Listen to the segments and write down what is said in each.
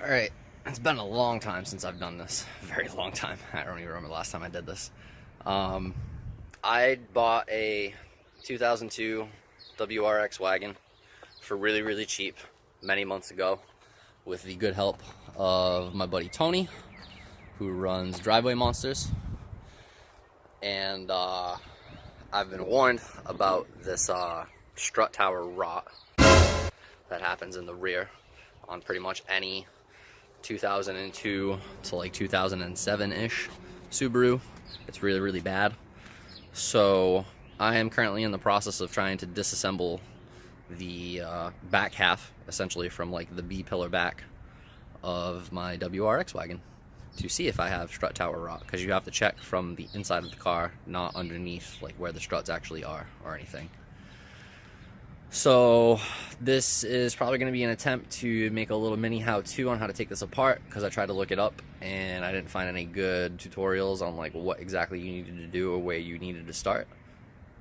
Alright, it's been a long time since I've done this. A very long time. I don't even remember the last time I did this. I bought a 2002 WRX wagon for really, really cheap many months ago with the good help of my buddy Tony, who runs Driveway Monsters. And I've been warned about this Strut Tower Rot that happens in the rear on pretty much any 2002 to like 2007-ish Subaru. It's really, really bad. So I am currently in the process of trying to disassemble the back half, essentially from like the B-pillar back of my WRX wagon to see if I have Strut Tower Rot, because you have to check from the inside of the car, not underneath like where the struts actually are or anything. So this is probably going to be an attempt to make a little mini how-to on how to take this apart, because I tried to look it up and I didn't find any good tutorials on like what exactly you needed to do or where you needed to start.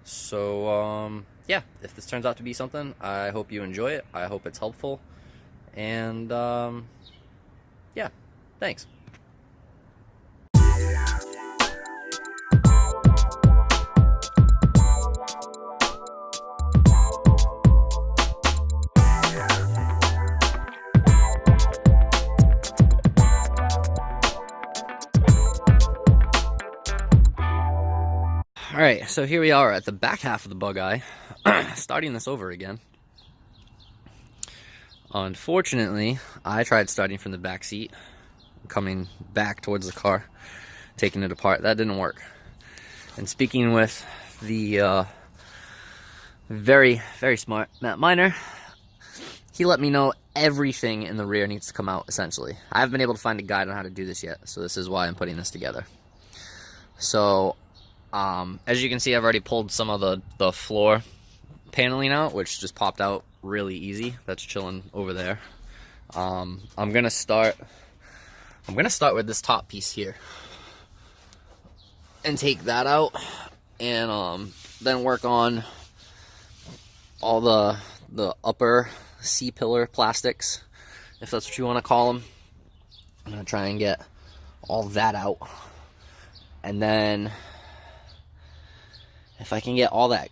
So yeah, if this turns out to be something, I hope you enjoy it. I hope it's helpful, and yeah, thanks. Alright, so here we are at the back half of the bug eye, starting this over again. Unfortunately, I tried starting from the back seat, coming back towards the car, taking it apart. That didn't work. And speaking with the very, very smart Matt Miner, he let me know everything in the rear needs to come out, essentially. I haven't been able to find a guide on how to do this yet, so this is why I'm putting this together. So as you can see, I've already pulled some of the floor paneling out, which just popped out really easy. That's chilling over there. I'm gonna start with this top piece here and take that out, and then work on all the upper C-pillar plastics, if that's what you want to call them. I'm gonna try and get all that out, and then if I can get all that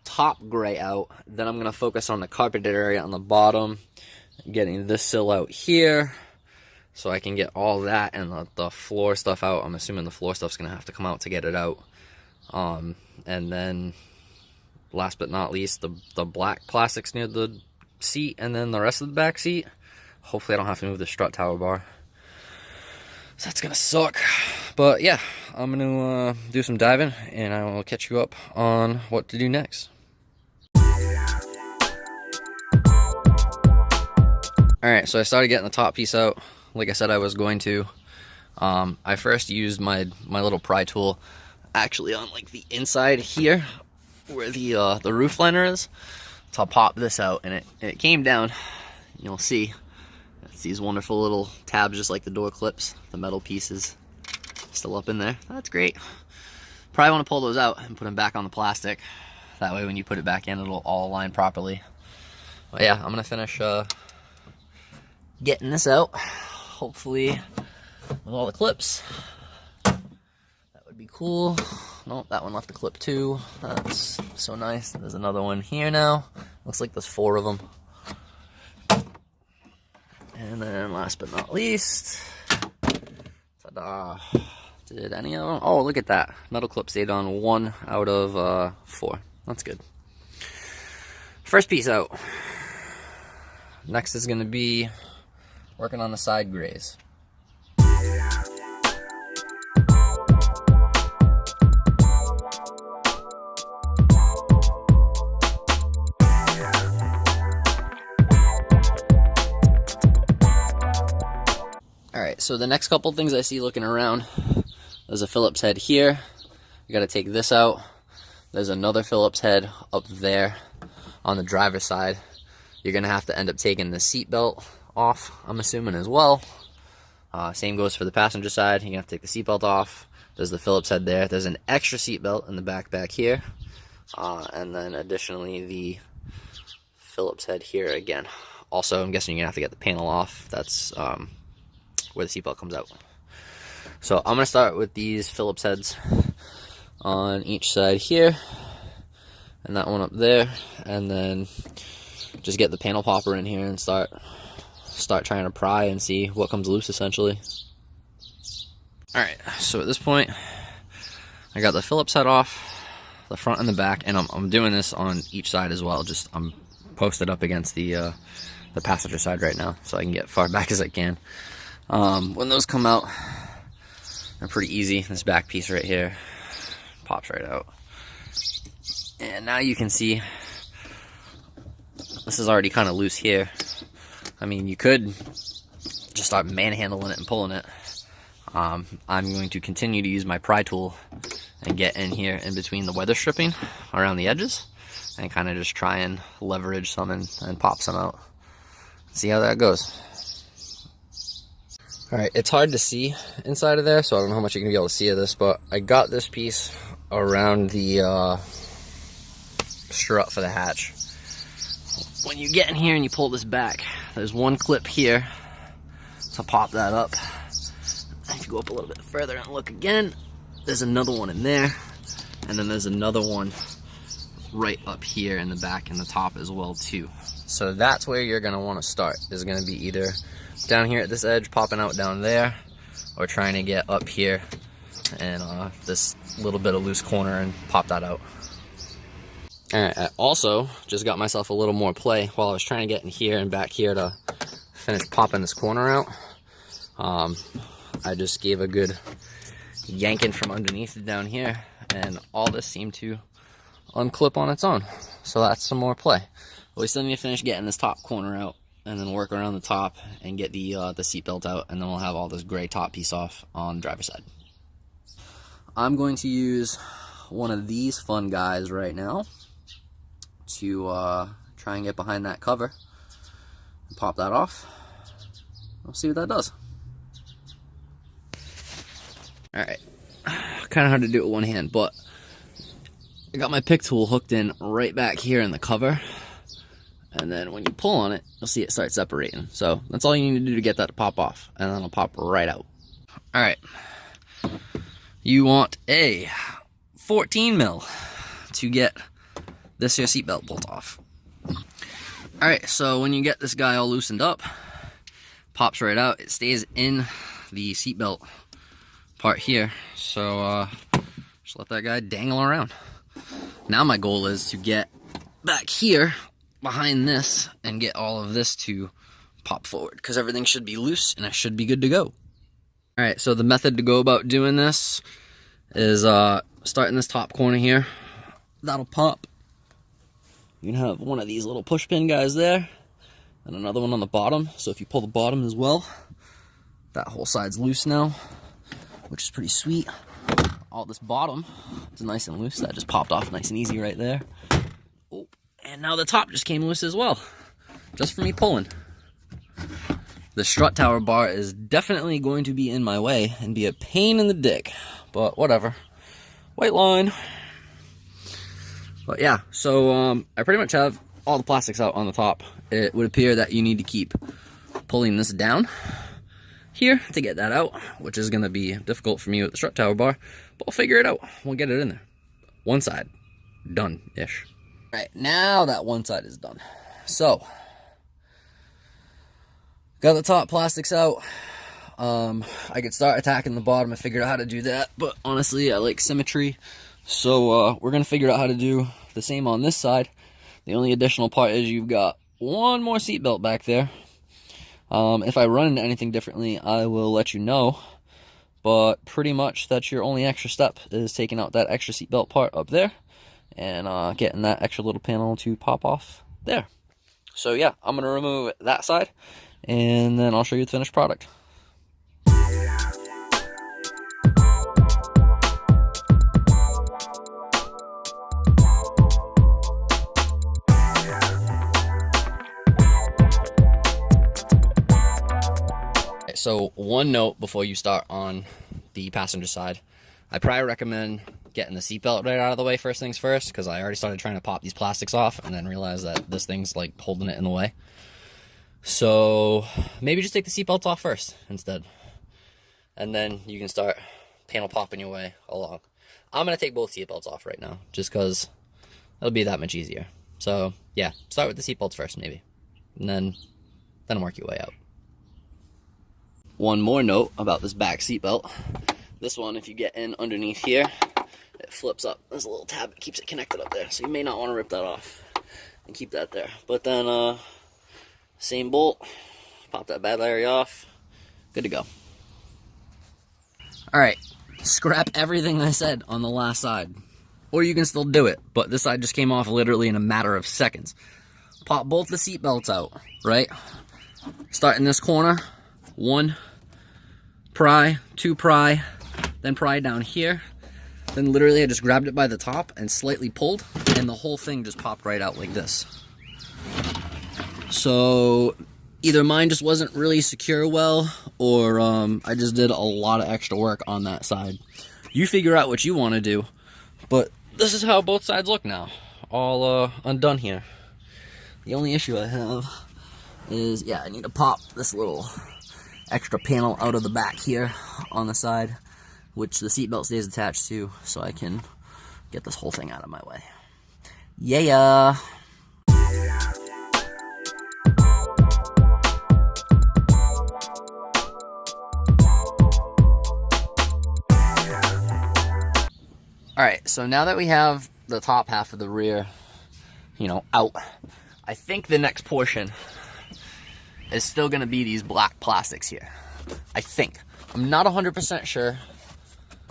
top gray out, then I'm going to focus on the carpeted area on the bottom, getting this sill out here, so I can get all that and the floor stuff out. I'm assuming the floor stuff's going to have to come out to get it out. And then, last but not least, the black plastics near the seat, and then the rest of the back seat. Hopefully I don't have to move the strut tower bar. So that's going to suck. But yeah, I'm going to do some diving, and I will catch you up on what to do next. Alright, so I started getting the top piece out, like I said I was going to. I first used my little pry tool actually on like the inside here, where the roof liner is, to pop this out, and it came down. You'll see it's these wonderful little tabs, just like the door clips. The metal pieces still up in there. That's great. Probably want to pull those out and put them back on the plastic. That way when you put it back in, it'll all align properly. But yeah, I'm gonna finish getting this out, hopefully with all the clips. That would be cool. Nope, that one left a clip too. That's so nice. There's another one here now. Looks like there's 4 of them. And then last but not least, ta-da. Did any of them? Oh, look at that. Metal clip stayed on 1 out of 4. That's good. First piece out. Next is going to be working on the side grays. Alright, so the next couple things I see looking around, there's a Phillips head here. You gotta take this out. There's another Phillips head up there on the driver's side. You're gonna have to end up taking the seat belt off, I'm assuming, as well. Same goes for the passenger side. You're gonna have to take the seat belt off. There's the Phillips head there. There's an extra seat belt in the back here. And then additionally the Phillips head here again Also, I'm guessing you're gonna have to get the panel off. That's where the seatbelt comes out. So I'm gonna start with these Phillips heads on each side here, and that one up there, and then just get the panel popper in here and start trying to pry and see what comes loose, essentially. Alright, so at this point, I got the Phillips head off, the front and the back, and I'm doing this on each side as well. Just I'm posted up against the passenger side right now, so I can get far back as I can. When those come out, they're pretty easy. This back piece right here pops right out. And now you can see this is already kind of loose here. I mean, you could just start manhandling it and pulling it. I'm going to continue to use my pry tool and get in here in between the weather stripping around the edges and kind of just try and leverage some and pop some out. See how that goes. Alright, it's hard to see inside of there, so I don't know how much you're going to be able to see of this, but I got this piece around the strut for the hatch. When you get in here and you pull this back, there's one clip here to pop that up. If you go up a little bit further and look again, there's another one in there, and then there's another one right up here in the back and the top as well too. So that's where you're going to want to start, is going to be either down here at this edge, popping out down there, or trying to get up here and this little bit of loose corner and pop that out. Alright, I also just got myself a little more play while I was trying to get in here and back here to finish popping this corner out. I just gave a good yanking from underneath it down here, and all this seemed to unclip on its own. So that's some more play. But we still need to finish getting this top corner out, and then work around the top and get the seat belt out, and then we'll have all this gray top piece off on the driver's side. I'm going to use one of these fun guys right now to try and get behind that cover and pop that off. We'll see what that does. Alright, kind of hard to do it with one hand, but I got my pick tool hooked in right back here in the cover, and then when you pull on it, you'll see it start separating. So that's all you need to do to get that to pop off, and then it'll pop right out. Alright, you want a 14 mil to get this here seatbelt bolt off. Alright, so when you get this guy all loosened up, pops right out. It stays in the seatbelt part here, so just let that guy dangle around. Now my goal is to get back here behind this and get all of this to pop forward, because everything should be loose and I should be good to go. Alright, so the method to go about doing this is starting this top corner here. That'll pop. You can have one of these little push pin guys there and another one on the bottom. So if you pull the bottom as well, that whole side's loose now, which is pretty sweet. All this bottom is nice and loose. That just popped off nice and easy right there. Oh, and now the top just came loose as well, just for me pulling. The strut tower bar is definitely going to be in my way and be a pain in the dick, but whatever. White line. But yeah, so I pretty much have all the plastics out on the top. It would appear that you need to keep pulling this down here to get that out, which is going to be difficult for me with the strut tower bar, but we'll figure it out. We'll get it in there. One side, done-ish. All right, now that one side is done. So, got the top plastics out. I could start attacking the bottom. I figured out how to do that, but honestly, I like symmetry. So, we're going to figure out how to do the same on this side. The only additional part is you've got one more seatbelt back there. If I run into anything differently, I will let you know. But pretty much that's your only extra step, is taking out that extra seatbelt part up there and getting that extra little panel to pop off there. So yeah, I'm going to remove that side and then I'll show you the finished product. So one note before you start on the passenger side, I probably recommend getting the seatbelt right out of the way first things first, because I already started trying to pop these plastics off and then realized that this thing's like holding it in the way. So maybe just take the seatbelts off first instead. And then you can start panel popping your way along. I'm going to take both seatbelts off right now, just because it'll be that much easier. So yeah, start with the seatbelts first maybe. And then work your way out. One more note about this back seatbelt. This one, if you get in underneath here, it flips up. There's a little tab that keeps it connected up there. So you may not want to rip that off and keep that there. But then, same bolt, pop that bad area off, good to go. All right, scrap everything I said on the last side. Or you can still do it, but this side just came off literally in a matter of seconds. Pop both the seat belts out, right? Start in this corner, 1 pry, 2 pry, then pry down here. Then literally I just grabbed it by the top and slightly pulled, and the whole thing just popped right out like this. So either mine just wasn't really secure well, or I just did a lot of extra work on that side. You figure out what you want to do, but this is how both sides look now, all undone here. The only issue I have is, yeah, I need to pop this little extra panel out of the back here on the side, which the seatbelt stays attached to, so I can get this whole thing out of my way. Yeah. Alright, so now that we have the top half of the rear, out, I think the next portion is still going to be these black plastics here. I think. I'm not 100% sure,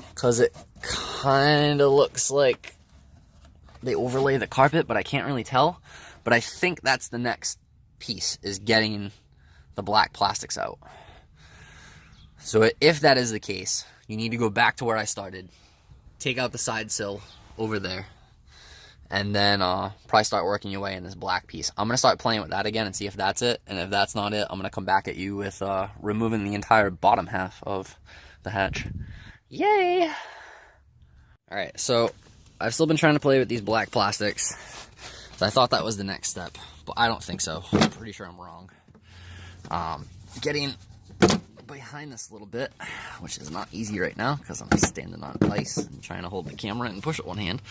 because it kind of looks like they overlay the carpet, but I can't really tell. But I think that's the next piece, is getting the black plastics out. So if that is the case, you need to go back to where I started, take out the side sill over there, and then probably start working your way in this black piece. I'm going to start playing with that again and see if that's it. And if that's not it, I'm going to come back at you with removing the entire bottom half of the hatch. Yay! Alright, so I've still been trying to play with these black plastics. So I thought that was the next step, but I don't think so. I'm pretty sure I'm wrong. Getting behind this a little bit, which is not easy right now because I'm standing on ice and trying to hold the camera and push it one hand.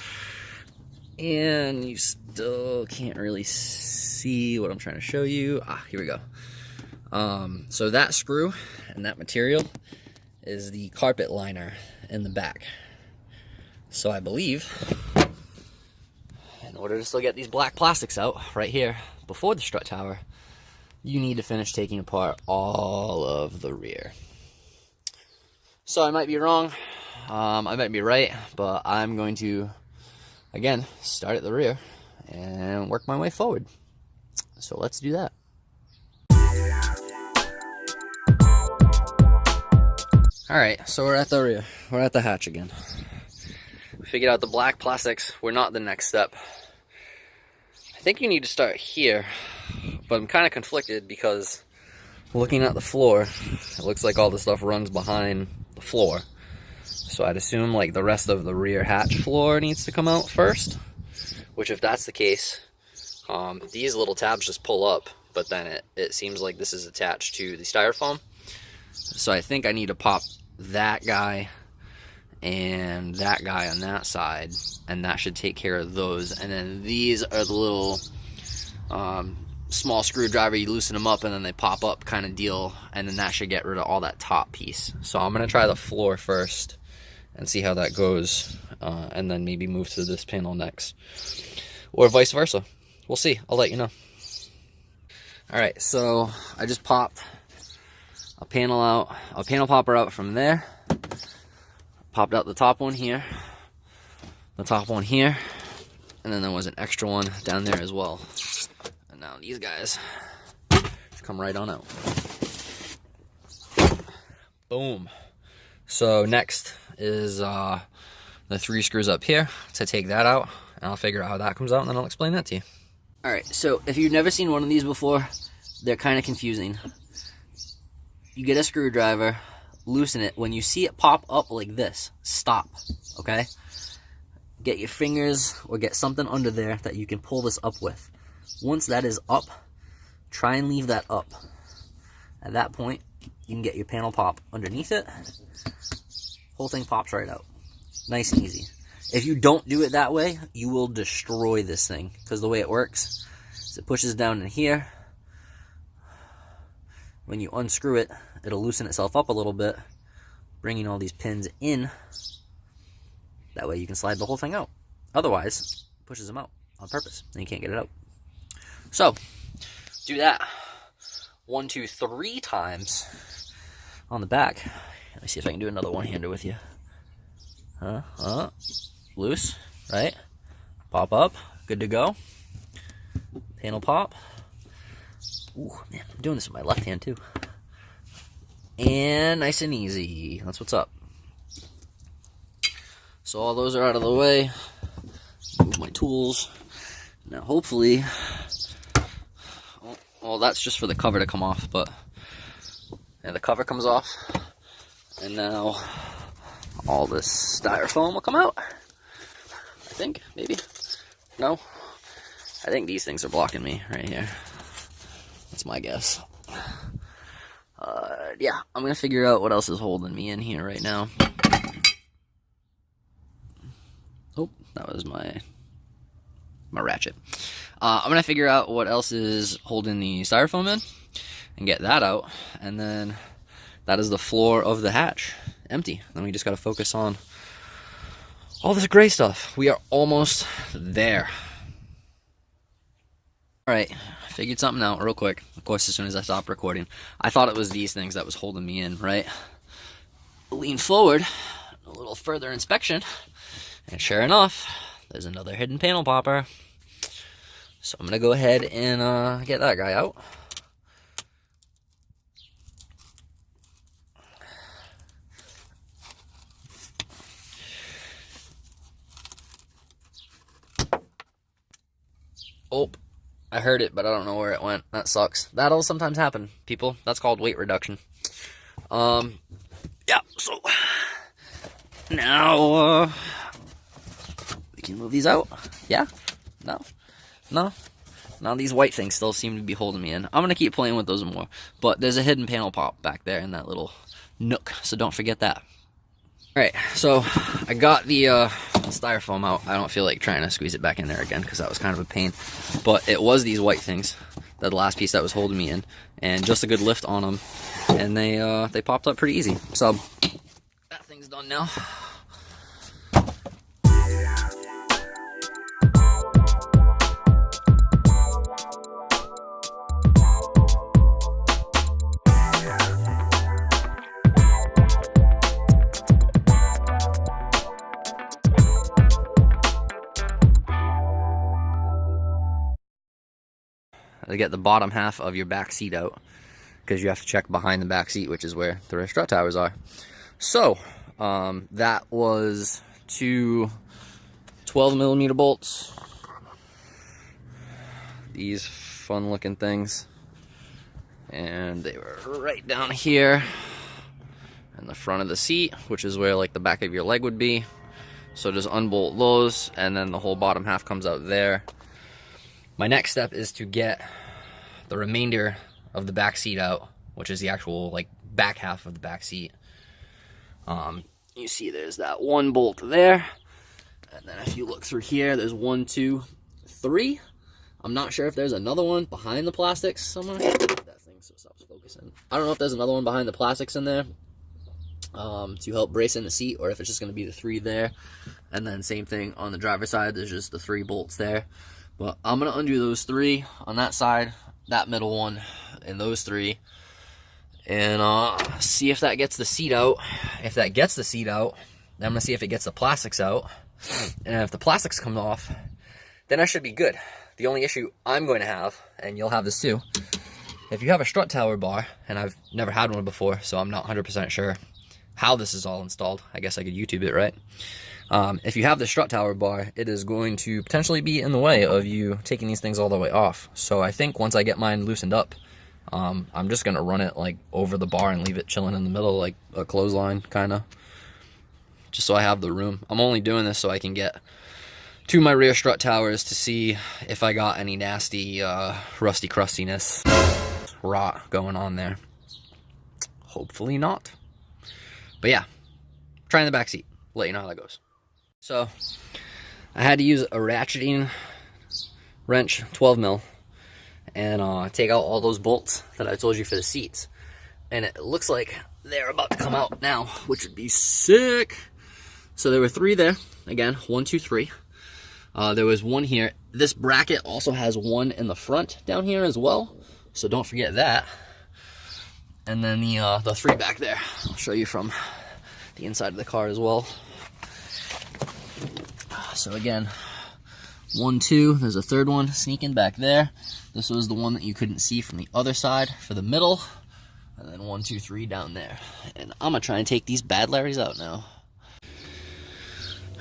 And you still can't really see what I'm trying to show you. Here we go. So that screw and that material is the carpet liner in the back. So I believe, in order to still get these black plastics out right here before the strut tower, you need to finish taking apart all of the rear. So I might be wrong, I might be right, but I'm going to, again, start at the rear and work my way forward. So let's do that. Alright, so we're at the rear. We're at the hatch again. We figured out the black plastics were not the next step. I think you need to start here, but I'm kind of conflicted because looking at the floor, it looks like all the stuff runs behind the floor. So I'd assume like the rest of the rear hatch floor needs to come out first, which if that's the case, these little tabs just pull up, but then it seems like this is attached to the styrofoam. So I think I need to pop that guy and that guy on that side, and that should take care of those. And then these are the little small screwdriver, you loosen them up and then they pop up kind of deal, and then that should get rid of all that top piece. So I'm going to try the floor first and see how that goes, and then maybe move to this panel next, or vice versa. We'll see. I'll let you know. Alright, so I just popped a panel popper out from there, popped out the top one here, the top one here, and then there was an extra one down there as well. And now these guys just come right on out. Boom. So next is the 3 screws up here to take that out, and I'll figure out how that comes out, and then I'll explain that to you. Alright, so if you've never seen one of these before, they're kind of confusing. You get a screwdriver, loosen it. When you see it pop up like this, stop, okay? Get your fingers or get something under there that you can pull this up with. Once that is up, try and leave that up. At that point, you can get your panel pop underneath it. Whole thing pops right out. Nice and easy. If you don't do it that way, you will destroy this thing, because the way it works is it pushes down in here. When you unscrew it, it'll loosen itself up a little bit, bringing all these pins in. That way you can slide the whole thing out. Otherwise, it pushes them out on purpose, and you can't get it out. So, do that 1, 2, 3 times on the back. Let me see if I can do another one-hander with you. Loose, right? Pop up, good to go. Panel pop. Ooh, man, I'm doing this with my left hand too. And nice and easy. That's what's up. So all those are out of the way. Move my tools. Now hopefully, well, that's just for the cover to come off, but yeah, the cover comes off. And now all this styrofoam will come out. I think, maybe. No. I think these things are blocking me right here. That's my guess. Yeah, I'm gonna figure out what else is holding me in here right now. Oh, that was my ratchet. I'm gonna figure out what else is holding the styrofoam in and get that out, and then that is the floor of the hatch, empty. Then we just gotta focus on all this gray stuff. We are almost there. All right, figured something out real quick. Of course, as soon as I stopped recording, I thought it was these things that was holding me in, right? Lean forward, a little further inspection, and sure enough, there's another hidden panel popper. So I'm gonna go ahead and get that guy out. Oh, I heard it, but I don't know where it went. That sucks. That'll sometimes happen, people. That's called weight reduction. Yeah, so now we can move these out. Yeah? No? No? Now these white things still seem to be holding me in. I'm going to keep playing with those more. But there's a hidden panel pop back there in that little nook, so don't forget that. Alright, so I got the styrofoam out. I don't feel like trying to squeeze it back in there again because that was kind of a pain. But it was these white things, the last piece that was holding me in, and just a good lift on them, and they popped up pretty easy. So that thing's done now. To get the bottom half of your back seat out, because you have to check behind the back seat, which is where the strut towers are. So that was 2 12mm bolts, these fun looking things, and they were right down here in the front of the seat, which is where like the back of your leg would be. So just unbolt those, and then the whole bottom half comes out there. My next step is to get the remainder of the back seat out, which is the actual like back half of the back seat. You see there's that one bolt there, and then if you look through here, there's 1, 2, 3. I'm not sure if there's another one behind the plastics somewhere. That thing so stops focusing. I don't know if there's another one behind the plastics in there to help brace in the seat, or if it's just going to be the 3 there. And then same thing on the driver's side, there's just the 3 bolts there. But I'm going to undo those 3 on that side, that middle one, and those 3. And see if that gets the seat out. If that gets the seat out, then I'm going to see if it gets the plastics out. And if the plastics come off, then I should be good. The only issue I'm going to have, and you'll have this too, if you have a strut tower bar, and I've never had one before, so I'm not 100% sure how this is all installed. I guess I could YouTube it, right? If you have the strut tower bar, it is going to potentially be in the way of you taking these things all the way off. So I think once I get mine loosened up, I'm just going to run it like over the bar and leave it chilling in the middle like a clothesline, kind of. Just so I have the room. I'm only doing this so I can get to my rear strut towers to see if I got any nasty rusty crustiness, rot going on there. Hopefully not. But yeah, try in the back seat. Let you know how that goes. So I had to use a ratcheting wrench, 12 mil, and take out all those bolts that I told you for the seats. And it looks like they're about to come out now, which would be sick. So there were 3 there. Again, 1, 2, 3. There was 1 here. This bracket also has 1 in the front down here as well, so don't forget that. And then the 3 back there. I'll show you from the inside of the car as well. So again, 1, 2, there's a 3rd one sneaking back there. This was the one that you couldn't see from the other side for the middle. And then 1, 2, 3 down there. And I'm gonna try and take these bad Larrys out now.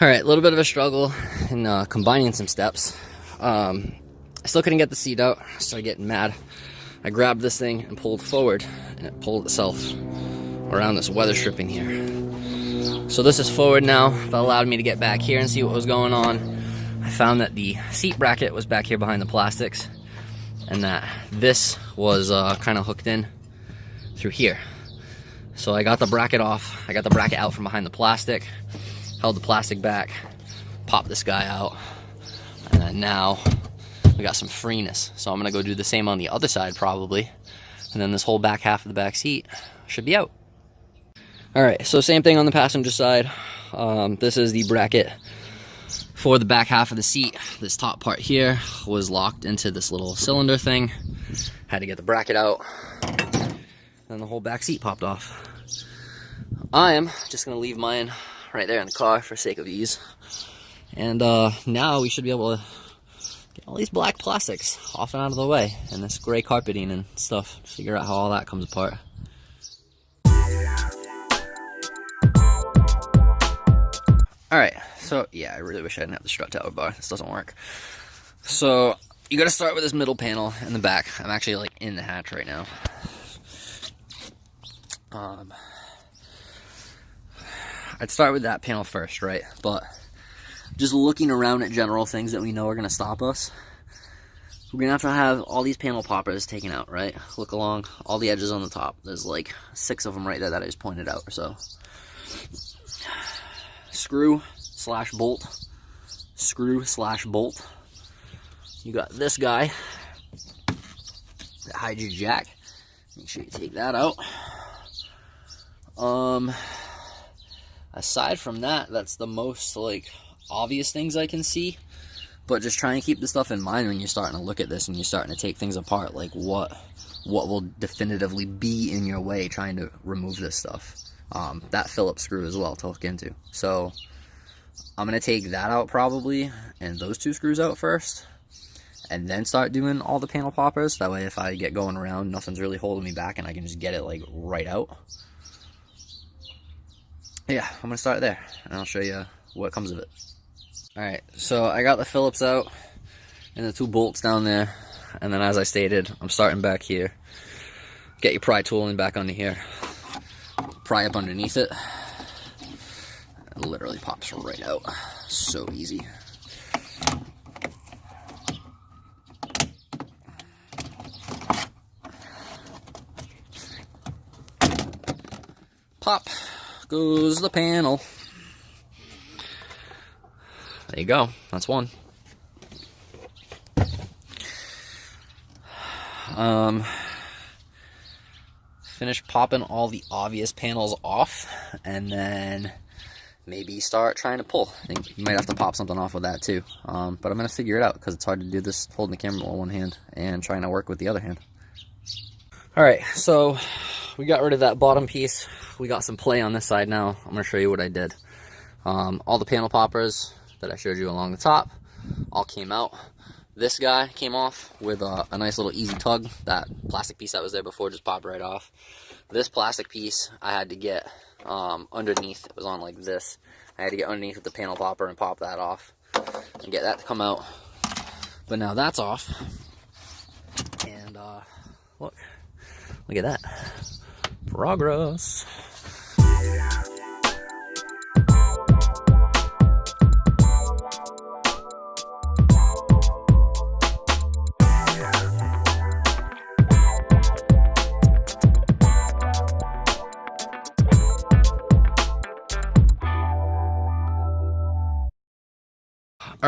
All right, a little bit of a struggle in combining some steps. I still couldn't get the seat out. I started getting mad. I grabbed this thing and pulled forward, and it pulled itself around this weather stripping here. So this is forward now. That allowed me to get back here and see what was going on. I found that the seat bracket was back here behind the plastics, and that this was kind of hooked in through here. So I got the bracket off. I got the bracket out from behind the plastic, held the plastic back, popped this guy out, and then now we got some freeness. So I'm gonna go do the same on the other side probably, and then this whole back half of the back seat should be out. All right, so same thing on the passenger side. This is the bracket for the back half of the seat. This top part here was locked into this little cylinder thing. Had to get the bracket out. Then the whole back seat popped off. I am just gonna leave mine right there in the car for sake of ease. And now we should be able to get all these black plastics off and out of the way, and this gray carpeting and stuff, figure out how all that comes apart. Alright, so yeah, I really wish I didn't have the strut tower bar. This doesn't work. So you gotta start with this middle panel in the back. I'm actually like in the hatch right now. I'd start with that panel first, right? But just looking around at general things that we know are gonna stop us, we're gonna have all these panel poppers taken out, right? Look along all the edges on the top. There's like 6 of them right there that I just pointed out or so. Screw slash bolt. Screw slash bolt. You got this guy that hides your jack. Make sure you take that out. Aside from that, that's the most like obvious things I can see. But just try and keep the stuff in mind when you're starting to look at this and you're starting to take things apart. Like what will definitively be in your way trying to remove this stuff. That Phillips screw as well to hook into. So I'm gonna take that out probably, and those 2 screws out first, and then start doing all the panel poppers. That way if I get going around, nothing's really holding me back and I can just get it like right out. Yeah, I'm gonna start there and I'll show you what comes of it. Alright, so I got the Phillips out and the 2 bolts down there, and then as I stated, I'm starting back here. Get your pry tool in back under here, pry up underneath it. It literally pops right out. So easy. Pop goes the panel. There you go. That's one. Finish popping all the obvious panels off, and then maybe start trying to pull. I think you might have to pop something off with that too. But I'm going to figure it out because it's hard to do this holding the camera with one hand and trying to work with the other hand. Alright, so we got rid of that bottom piece. We got some play on this side now. I'm going to show you what I did. All the panel poppers that I showed you along the top all came out. This guy came off with a nice little easy tug. That plastic piece that was there before just popped right off. This plastic piece I had to get underneath. It was on like this. I had to get underneath with the panel popper and pop that off and get that to come out. But now that's off. And look at that. Progress.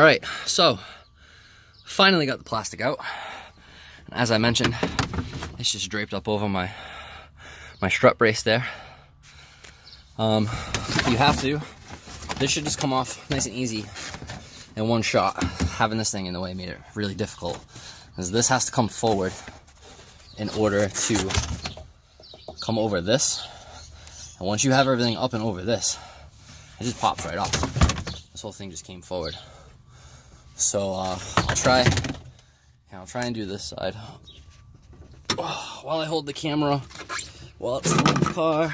All right, so finally got the plastic out. And as I mentioned, it's just draped up over my strut brace there. You have to. This should just come off nice and easy in one shot. Having this thing in the way made it really difficult, because this has to come forward in order to come over this. And once you have everything up and over this, it just pops right off. This whole thing just came forward. So I'll try and do this side while I hold the camera while it's still in the car.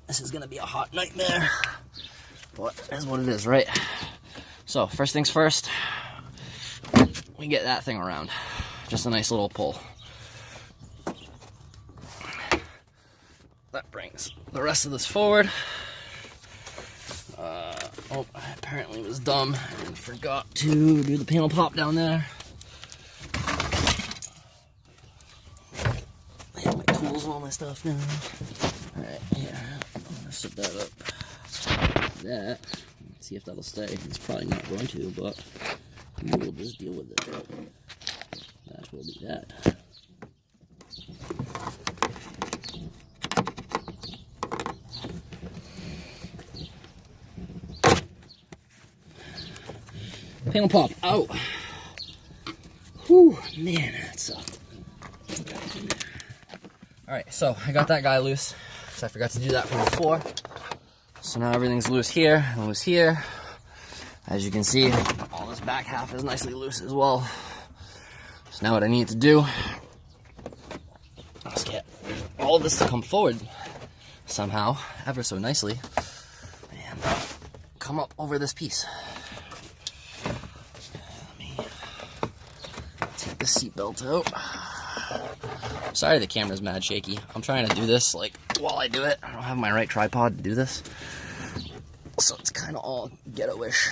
This is gonna be a hot nightmare, but that's what it is, right? So first things first, we get that thing around. Just a nice little pull. That brings the rest of this forward. Oh, I apparently was dumb and forgot to do the panel pop down there. I have my tools and all my stuff now. Alright, yeah, I'm gonna set that up. That, let's see if that'll stay. It's probably not going to, but we will just deal with it. That will be that. Panel pop out. Whew, man, that sucked. Alright, so I got that guy loose, because I forgot to do that from before. So now everything's loose here and loose here. As you can see, all this back half is nicely loose as well. So now what I need to do is get all of this to come forward somehow, ever so nicely, and come up over this piece. Take the seatbelt out. I'm sorry the camera's mad shaky. I'm trying to do this like while I do it. I don't have my right tripod to do this, so it's kind of all ghetto-ish.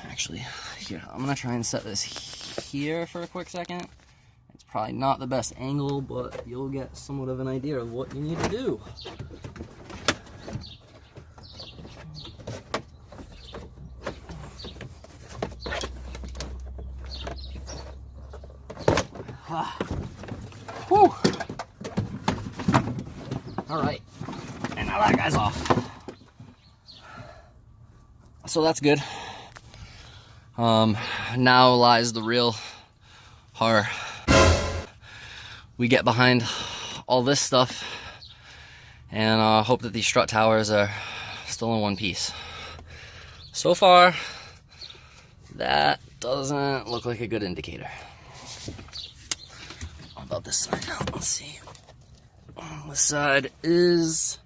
Actually, here, I'm gonna try and set this here for a quick second. It's probably not the best angle, but you'll get somewhat of an idea of what you need to do. Whew. All right, and now that guy's off. So that's good. Now lies the real horror. We get behind all this stuff and hope that these strut towers are still in one piece. So far, that doesn't look like a good indicator. How about this side now? Let's see. This side is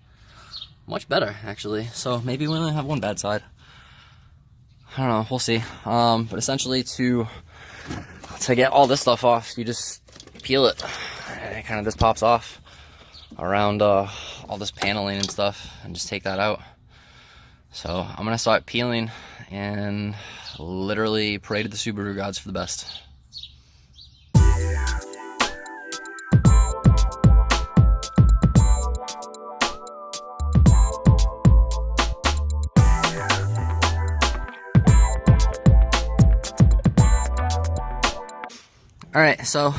much better, actually. So maybe we only have one bad side. I don't know, we'll see. But essentially to get all this stuff off, you just peel it. It kind of just pops off around all this paneling and stuff, and just take that out. So I'm gonna start peeling and literally pray to the Subaru gods for the best. Alright, so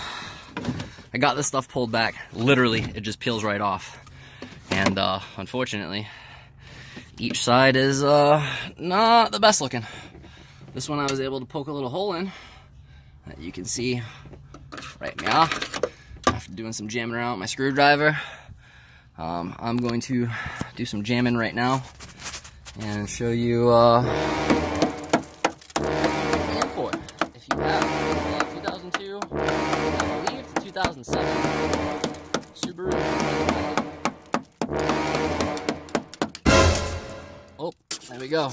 I got this stuff pulled back. Literally, it just peels right off. And unfortunately, each side is not the best looking. This one I was able to poke a little hole in that you can see right now after doing some jamming around with my screwdriver. I'm going to do some jamming right now and show you if you have 2002, I believe 2007 Subaru. Oh, there we go.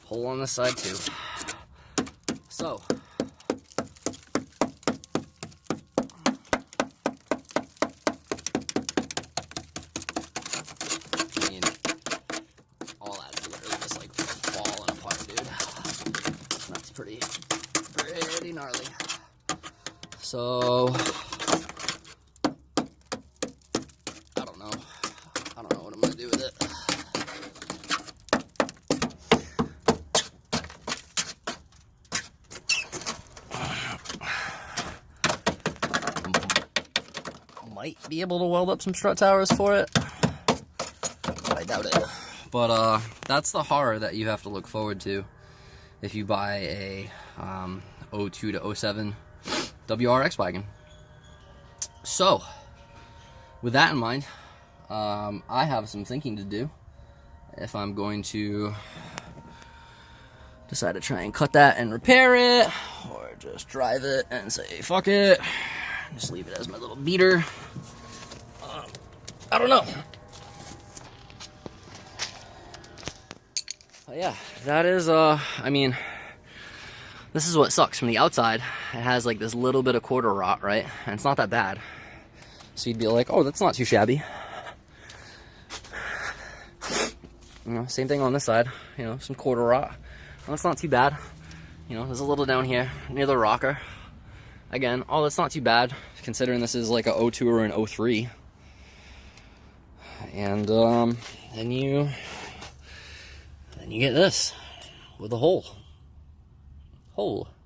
Hole on this side too. So I mean, all that's literally just like falling apart, dude. That's pretty gnarly. So I don't know what I'm gonna do with it. be able to weld up some strut towers for it. But I doubt it. But that's the horror that you have to look forward to if you buy a 02 to 07 WRX wagon. So, with that in mind, I have some thinking to do if I'm going to decide to try and cut that and repair it, or just drive it and say fuck it, just leave it as my little beater. I don't know. But yeah, that is I mean, this is what sucks from the outside. It has like this little bit of quarter rot, right? And it's not that bad. So you'd be like, oh, that's not too shabby. You know, same thing on this side, you know, some quarter rot. Well, that's not too bad. You know, there's a little down here near the rocker. Again, oh, that's not too bad considering this is like a 02 or an 03. And then you get this with a hole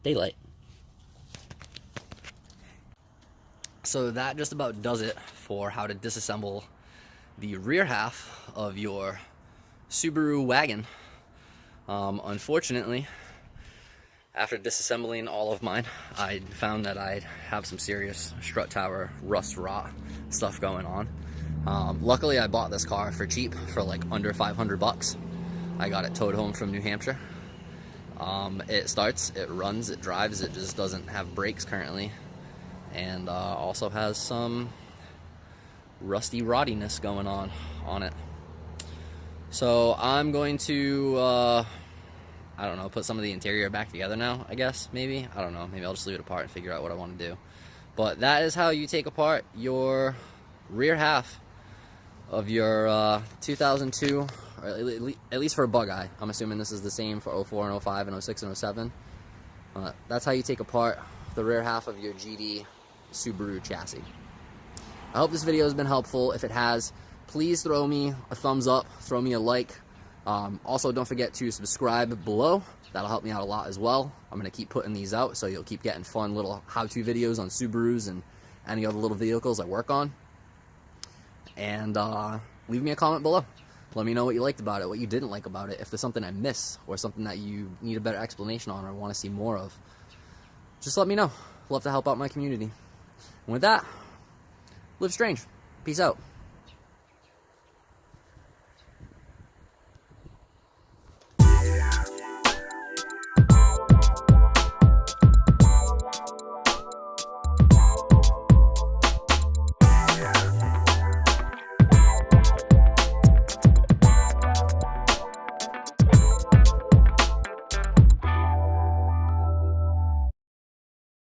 daylight. So that just about does it for how to disassemble the rear half of your Subaru wagon. Unfortunately, after disassembling all of mine, I found that I have some serious Strut Tower Rust rot stuff going on. Luckily, I bought this car for cheap, for like under 500 bucks. I got it towed home from New Hampshire. It starts, it runs, it drives, it just doesn't have brakes currently. And also has some rusty rottiness going on it. So I'm going to, I don't know, put some of the interior back together now, I guess, maybe. I don't know, maybe I'll just leave it apart and figure out what I want to do. But that is how you take apart your rear half of your 2002, or at least for a bug eye. I'm assuming this is the same for 04 and 05 and 06 and 07. That's how you take apart the rear half of your GD Subaru chassis. I hope this video has been helpful. If it has, please throw me a thumbs up, throw me a like. Also, don't forget to subscribe below. That'll help me out a lot as well. I'm going to keep putting these out, so you'll keep getting fun little how-to videos on Subarus and any other little vehicles I work on. And leave me a comment below. Let me know what you liked about it, what you didn't like about it, if there's something I miss, or something that you need a better explanation on or want to see more of. Just let me know. Love to help out my community. And with that, live strange. Peace out.